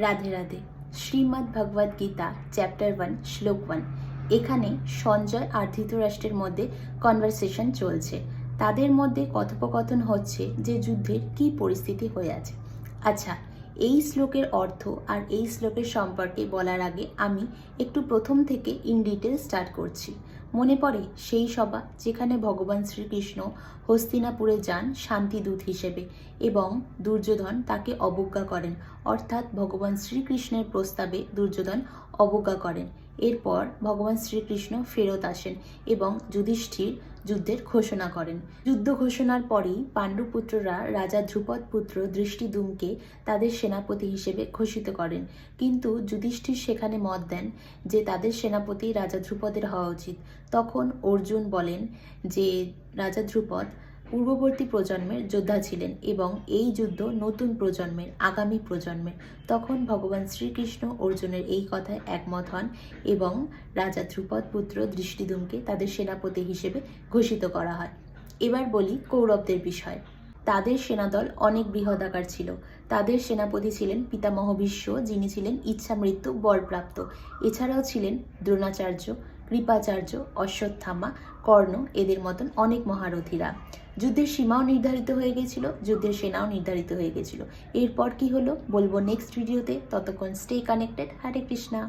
রাধে রাধে। শ্রীমদ্ ভগবদ Gita chapter 1 শ্লোক 1। এখানে সঞ্জয় আর ধৃতরাষ্ট্রের মধ্যে কনভারসেশন চলছে। তাদের মধ্যে কথোপকথন হচ্ছে যে যুদ্ধের কি পরিস্থিতি হয়ে আছে। আচ্ছা, এই শ্লোকের অর্থ আর এই শ্লোকের সম্পর্কে বলার আগে আমি একটু প্রথম থেকে ইন ডিটেল স্টার্ট করছি। মনে পড়ে সেই সভা যেখানে ভগবান শ্রীকৃষ্ণ হস্তিনাপুরে যান শান্তিদূত হিসেবে এবং দুর্যোধন তাকে অবজ্ঞা করেন, অর্থাৎ ভগবান শ্রীকৃষ্ণের প্রস্তাবে দুর্যোধন অবজ্ঞা করেন। এরপর ভগবান শ্রীকৃষ্ণ ফেরত আসেন এবং যুধিষ্ঠির যুদ্ধের ঘোষণা করেন। যুদ্ধ ঘোষণার পরেই পাণ্ডুপুত্ররা রাজা ধ্রুপদ পুত্র দৃষ্টিদ্যুম্নকে তাদের সেনাপতি হিসেবে ঘোষিত করেন, কিন্তু যুধিষ্ঠির সেখানে মত দেন যে তাদের সেনাপতি রাজা ধ্রুপদের হওয়া উচিত। তখন অর্জুন বলেন যে রাজা ধ্রুপদ পূর্ববর্তী প্রজন্মের যোদ্ধা ছিলেন এবং এই যুদ্ধ নতুন প্রজন্মের, আগামী প্রজন্মের। তখন ভগবান শ্রীকৃষ্ণ অর্জুনের এই কথায় একমত হন এবং রাজা ধ্রুপদ পুত্র দৃষ্টিদ্যুম্নকে তাদের সেনাপতি হিসেবে ঘোষিত করা হয়। এবার বলি কৌরবদের বিষয়। তাদের সেনাদল অনেক বৃহদাকার ছিল। তাদের সেনাপতি ছিলেন পিতামহ ভীষ্ম, যিনি ছিলেন ইচ্ছামৃত্যু বরপ্রাপ্ত। এছাড়াও ছিলেন দ্রোণাচার্য, কৃপাচার্য, অশ্বত্থামা, কর্ণ, এদের মতন অনেক মহারথীরা। যুদ্ধের সীমাও নির্ধারিত হয়ে গেছিল, যুদ্ধের সেনাও নির্ধারিত হয়ে গেছিল। এরপর কি হলো বলবো নেক্সট ভিডিওতে। ততক্ষণ স্টে কানেক্টেড। হরে কৃষ্ণা।